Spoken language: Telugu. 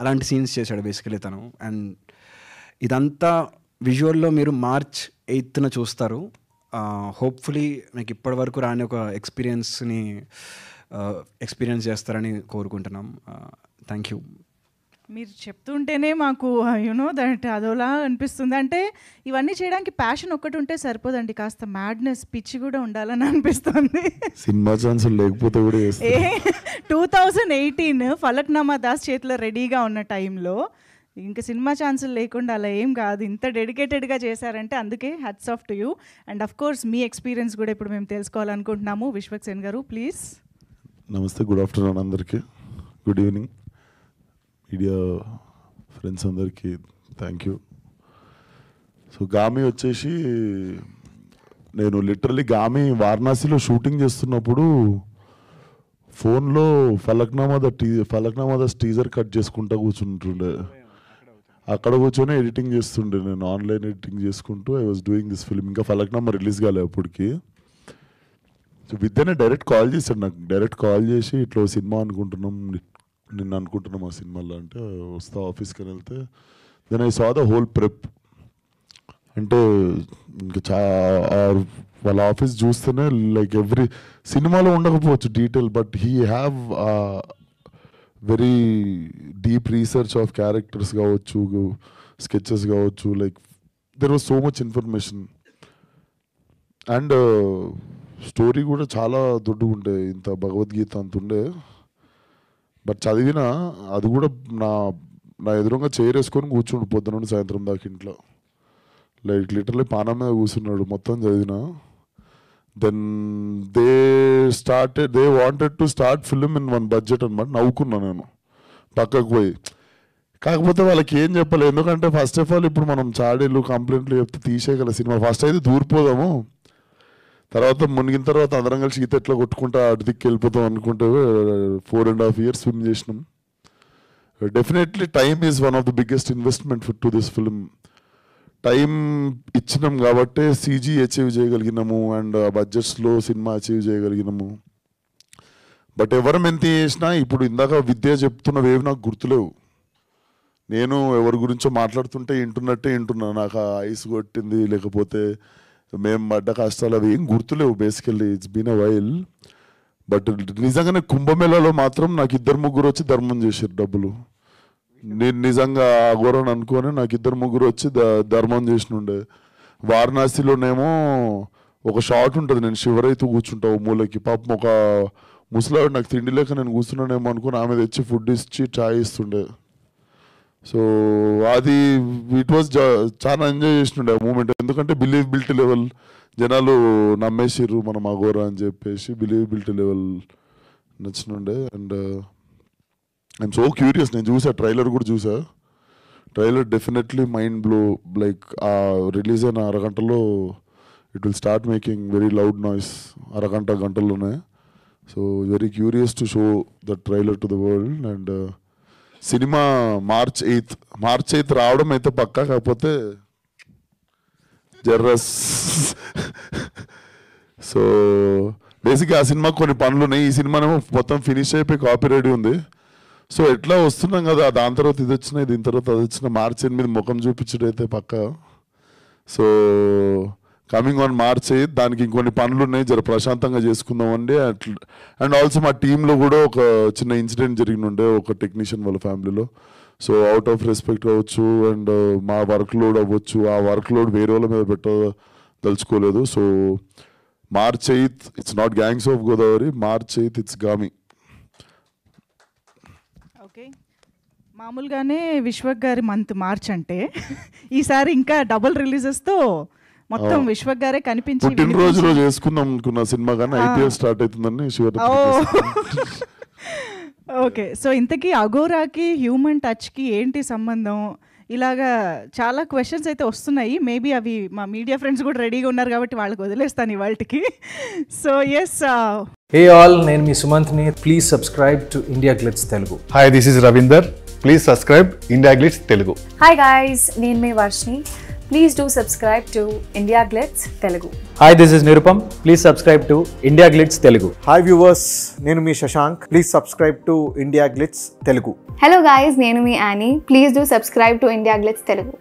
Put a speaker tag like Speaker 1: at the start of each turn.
Speaker 1: అలాంటి సీన్స్ చేశాడు బేసికలీ తను. అండ్ ఇదంతా విజువల్లో మీరు March 8th చూస్తారు. హోప్ఫుల్లీ మీకు ఇప్పటి వరకు రాని ఒక ఎక్స్పీరియన్స్ చేస్తారని కోరుకుంటున్నాం. Thank you.
Speaker 2: మీరు చెప్తుంటేనే మాకు దట్ అదోలా అనిపిస్తుంది. అంటే ఇవన్నీ చేయడానికి ప్యాషన్ ఒక్కటి ఉంటే సరిపోదండి, కాస్త మ్యాడ్నెస్ పిచ్చి కూడా ఉండాలని అనిపిస్తుంది.
Speaker 3: సినిమా ఛాన్స్ లేకపోతే కూడా
Speaker 2: 2018 ఫలక్నామా దాస్ చేతిలో రెడీగా ఉన్న టైంలో ఇంకా సినిమా ఛాన్సులు లేకుండా అలా ఏం కాదు. ఇంత డెడికేటెడ్గా చేశారంటే అందుకే hats off to you. And of course me experience కూడా ఇప్పుడు మేము తెలుసుకోవాలనుకుంటున్నాము. విశ్వక్ సేన్ గారు ప్లీజ్.
Speaker 3: నమస్తే, గుడ్ ఆఫ్టర్నూన్ అందరికీ, గుడ్ ఈవినింగ్ మీడియా ఫ్రెండ్స్ అందరికీ థ్యాంక్ యూ. సో గామి వచ్చేసి నేను లిటరలీ గామి వారణాసిలో షూటింగ్ చేస్తున్నప్పుడు ఫోన్లో ఫలక్నామా ద టీజర్ కట్ చేసుకుంటా కూర్చుంటుండే. అక్కడ కూర్చొని ఎడిటింగ్ చేస్తుండే, నేను ఆన్లైన్ ఎడిటింగ్ చేసుకుంటూ I was doing this film. ఇంకా ఫలక్నామా రిలీజ్ కాలే అప్పటికి. సో విద్యనే డైరెక్ట్ కాల్ చేశాడు నాకు, డైరెక్ట్ కాల్ చేసి ఇట్లా సినిమా అనుకుంటున్నాం, నిన్ను అనుకుంటున్నాం ఆ సినిమాలో అంటే వస్తా ఆఫీస్కి వెళ్తే then I saw the whole prep. అంటే ఇంకా వాళ్ళ ఆఫీస్ చూస్తేనే లైక్ ఎవ్రీ సినిమాలో ఉండకపోవచ్చు detail, but he have very deep research of characters కావచ్చు, స్కెచెస్ కావచ్చు, like there was so much information. And story కూడా చాలా దొడ్డుగా ఉండే, ఇంత భగవద్గీత అంత ఉండే. బట్ చదివిన అది కూడా నా ఎదురుగా చేరేసుకొని కూర్చుండు పొద్దున నుండి సాయంత్రం దాకా ఇంట్లో, లైక్ లిటరలీ పానం మీద కూర్చున్నాడు మొత్తం చదివిన. Then they wanted to start film in one budget అనమాట. నవ్వుకున్నా నేను పక్కకు పోయి. కాకపోతే వాళ్ళకి ఏం చెప్పాలి, ఎందుకంటే ఫస్ట్ ఆఫ్ ఆల్ ఇప్పుడు మనం చాడీలు కంప్లైంట్లు చెప్తే తీసేయగల సినిమా. ఫస్ట్ అయితే దూరిపోదాము, తర్వాత మునిగిన తర్వాత అందరం కలిసి ఈత ఎట్లా కొట్టుకుంటా అటు దిక్కు వెళ్ళిపోతాం అనుకుంటే 4.5 years స్విమ్ చేసినాం. Definitely time is one of the biggest investment to this film. Time ఇచ్చినాం కాబట్టి సీజీ అచీవ్ చేయగలిగినాము అండ్ బడ్జెట్స్లో సినిమా అచీవ్ చేయగలిగినాము. బట్ ఎవరం ఎంత చేసినా ఇప్పుడు ఇందాక విద్య చెప్తున్నవేవి నాకు గుర్తులేవు. నేను ఎవరి గురించో మాట్లాడుతుంటే వింటున్నా, నాకు ఐస్ కొట్టింది లేకపోతే మేము పడ్డ కష్టాలు అవి ఏం గుర్తులేవు. Basically it's been a while. But నిజంగానే కుంభమేళాలో మాత్రం నాకు 2-3 వచ్చి ధర్మం చేశారు డబ్బులు. నేను నిజంగా అఘోరని అనుకొని నాకు 2-3 వచ్చి ధర్మం చేసినుండే. వారణాసిలోనేమో ఒక షాట్ ఉంటుంది, నేను షివరైతూ కూర్చుంటావు మూలకి. పాపం ఒక ముసలాడు నాకు తిండి లేక నేను కూర్చున్నానేమో అనుకుని ఆమె తెచ్చి ఫుడ్ ఇచ్చి చాయ్ ఇస్తుండే. సో అది ఇట్ వాజ్ చాలా ఎంజాయ్ చేసినుండే ఆ మూమెంట్. ఎందుకంటే బిలీవబిలిటీ లెవెల్ జనాలు నమ్మేసిర్రు మనం అఘోరా అని చెప్పేసి, బిలీవబిలిటీ లెవెల్ నచ్చినుండే. అండ్ ఐఎమ్ సో క్యూరియస్, నేను చూసా ట్రైలర్ కూడా చూసా. Trailer definitely mind blow. Like ఆ రిలీజ్ అయిన అరగంటలో it will start making very loud noise, గంటల్లోనే. So very curious to show the trailer to the world. And cinema March 8th రావడం అయితే పక్కా, కాకపోతే జర్రస్. సో బేసిక్గా ఆ సినిమాకి కొన్ని పనులు ఉన్నాయి. ఈ సినిమానేమో మొత్తం ఫినిష్ అయిపోయి కాపీ రెడీ ఉంది. సో ఎట్లా వస్తున్నాం కదా, దాని తర్వాత ఇది వచ్చినా, దీని తర్వాత అది వచ్చిన, March 8 ముఖం చూపించడం అయితే పక్క. సో కమింగ్ ఆన్ March 8 దానికి ఇంకొన్ని పనులు ఉన్నాయి, జర ప్రశాంతంగా చేసుకుందాం అండి. అండ్ ఆల్సో మా టీంలో కూడా ఒక చిన్న ఇన్సిడెంట్ జరిగినుండే ఒక టెక్నీషియన్ వాళ్ళ ఫ్యామిలీలో. సో అవుట్ ఆఫ్ రెస్పెక్ట్ అవ్వచ్చు అండ్ మా వర్క్ లోడ్ అవ్వచ్చు, ఆ వర్క్ లోడ్ వేరే వాళ్ళ మీద పెట్టదలుచుకోలేదు. So March 8 it's not gangs of Godavari, March 8 it's Gaami.
Speaker 2: Okay, మామూలుగానే విశ్వక్ గారి మంత్ మార్చ్ అంటే ఈసారి ఇంకా డబుల్ రిలీజెస్తో మొత్తం విశ్వక్ గారే కనిపించి
Speaker 3: పుట్టినరోజు రోజు చేసుకుందాం అనుకున్న సినిమా కానీ IPL స్టార్ట్ అవుతుందని
Speaker 2: ఓకే. సో ఇంతకీ అఘోరాకి హ్యూమన్ టచ్కి ఏంటి సంబంధం? ఇలాగా చాలా క్వశ్చన్స్ అయితే వస్తున్నాయి. మేబీ అవి మా మీడియా ఫ్రెండ్స్ కూడా రెడీగా ఉన్నారు కాబట్టి వాళ్ళకి వదిలేస్తాను ఇవాళకి. సో ఎస్,
Speaker 4: హే ఆల్, నేను మీ సుమంత్ని. Please subscribe to India Glitz Telugu.
Speaker 5: Hi, this is Ravinder. Please subscribe India Glitz Telugu.
Speaker 6: Hi guys, నేను మీ Varshini.
Speaker 5: Please do subscribe to India Glitz Telugu.
Speaker 4: Hi, this is Nirupam. Please subscribe to India Glitz Telugu.
Speaker 6: Hi viewers, నేను మీ Shashank. Please subscribe to India Glitz Telugu.
Speaker 7: Hello guys, నేను మీ Annie. Please do subscribe to India Glitz Telugu.